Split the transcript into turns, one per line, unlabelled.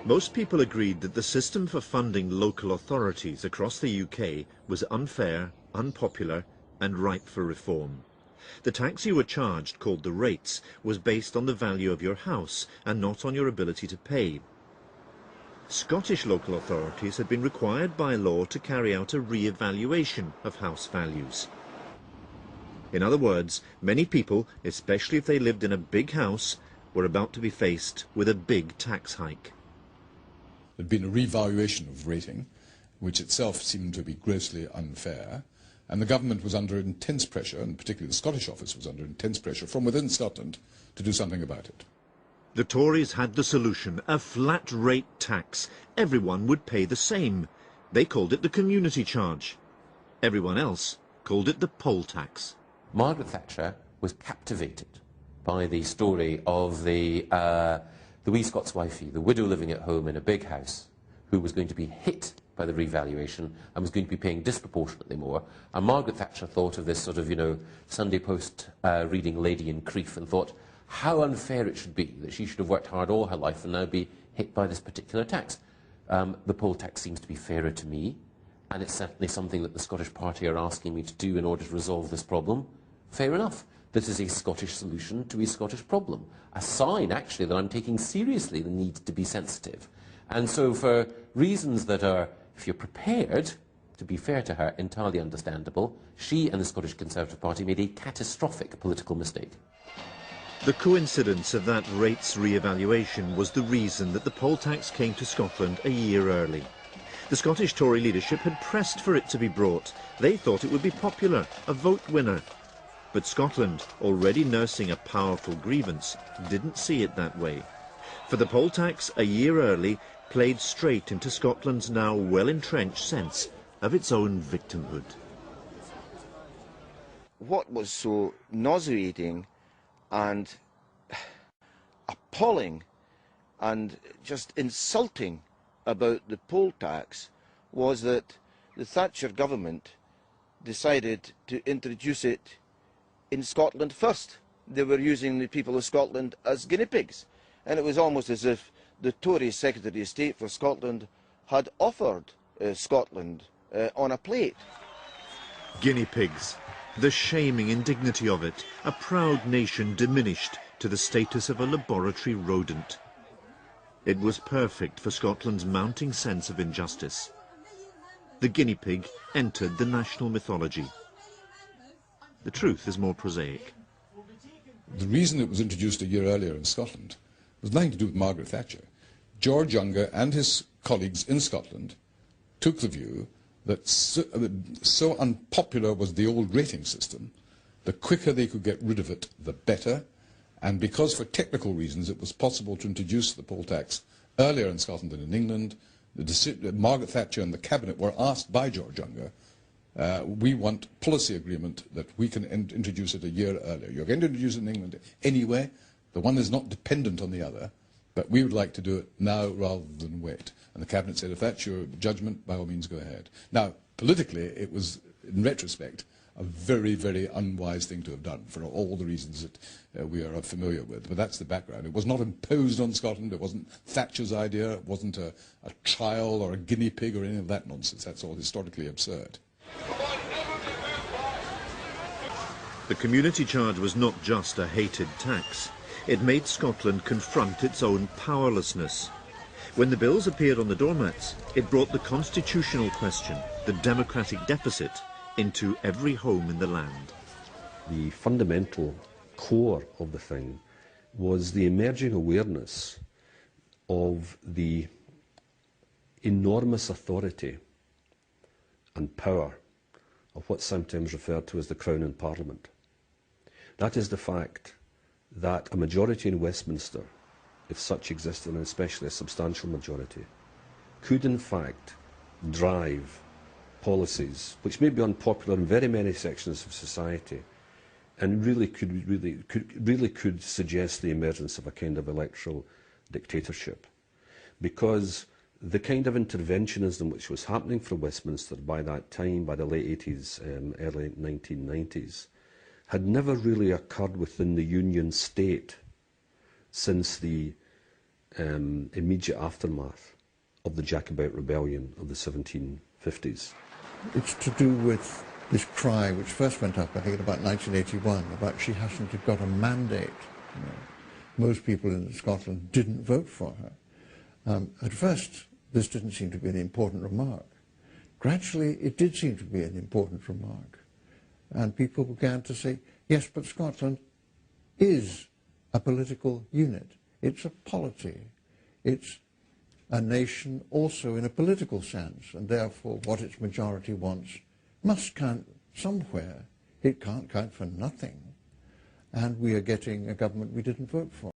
Most people agreed that the system for funding local authorities across the UK was unfair, unpopular and ripe for reform. The tax you were charged, called the rates, was based on the value of your house and not on your ability to pay. Scottish local authorities had been required by law to carry out a re-evaluation of house values. In other words, many people, especially if they lived in a big house, were about to be faced with a big tax hike.
There had been a revaluation of rating, which itself seemed to be grossly unfair, and the government was under intense pressure, and particularly the Scottish office was under intense pressure from within Scotland to do something about it.
The Tories had the solution, a flat rate tax. Everyone would pay the same. They called it the community charge. Everyone else called it the poll tax.
Margaret Thatcher was captivated by the story of the wee Scots wifey, the widow living at home in a big house, who was going to be hit by the revaluation and was going to be paying disproportionately more. And Margaret Thatcher thought of this sort of, Sunday Post reading lady in Crieff and thought how unfair it should be that she should have worked hard all her life and now be hit by this particular tax. The poll tax seems to be fairer to me, and it's certainly something that the Scottish Party are asking me to do in order to resolve this problem. Fair enough. This is a Scottish solution to a Scottish problem. A sign, actually, that I'm taking seriously the need to be sensitive. And so for reasons that are, if you're prepared, to be fair to her, entirely understandable, she and the Scottish Conservative Party made a catastrophic political mistake.
The coincidence of that rates re-evaluation was the reason that the poll tax came to Scotland a year early. The Scottish Tory leadership had pressed for it to be brought. They thought it would be popular, a vote winner. But Scotland, already nursing a powerful grievance, didn't see it that way. For the poll tax, a year early, played straight into Scotland's now well-entrenched sense of its own victimhood.
What was so nauseating and appalling and just insulting about the poll tax was that the Thatcher government decided to introduce it in Scotland first. They were using the people of Scotland as guinea pigs, and it was almost as if the Tory Secretary of State for Scotland had offered Scotland on a plate.
Guinea pigs. The shaming indignity of it, a proud nation diminished to the status of a laboratory rodent. It was perfect for Scotland's mounting sense of injustice. The guinea pig entered the national mythology. The truth is more prosaic.
The reason it was introduced a year earlier in Scotland was nothing to do with Margaret Thatcher. George Younger and his colleagues in Scotland took the view that so unpopular was the old rating system, the quicker they could get rid of it, the better. And because for technical reasons it was possible to introduce the poll tax earlier in Scotland than in England, Margaret Thatcher and the Cabinet were asked by George Younger, we want policy agreement that we can introduce it a year earlier. You're going to introduce it in England anyway. The one is not dependent on the other, but we would like to do it now rather than wait. And the Cabinet said, if that's your judgment, by all means go ahead. Now, politically, it was, in retrospect, a very, very unwise thing to have done for all the reasons that we are familiar with. But that's the background. It was not imposed on Scotland. It wasn't Thatcher's idea. It wasn't a trial or a guinea pig or any of that nonsense. That's all historically absurd.
The community charge was not just a hated tax. It made Scotland confront its own powerlessness. When the bills appeared on the doormats, it brought the constitutional question, the democratic deficit, into every home in the land.
The fundamental core of the thing was the emerging awareness of the enormous authority and power of what's sometimes referred to as the Crown and Parliament. That is the fact that a majority in Westminster, if such existed, and especially a substantial majority, could in fact drive policies which may be unpopular in very many sections of society, and really could suggest the emergence of a kind of electoral dictatorship, because the kind of interventionism which was happening for Westminster by that time, by the late 80s, early 1990s, had never really occurred within the Union state since the immediate aftermath of the Jacobite rebellion of the 1750s.
It's to do with this cry which first went up, I think, in about 1981, about she hasn't got a mandate. You know. Most people in Scotland didn't vote for her. At first, this didn't seem to be an important remark. Gradually, it did seem to be an important remark. And people began to say, yes, but Scotland is a political unit. It's a polity. It's a nation also in a political sense, and therefore what its majority wants must count somewhere. It can't count for nothing. And we are getting a government we didn't vote for.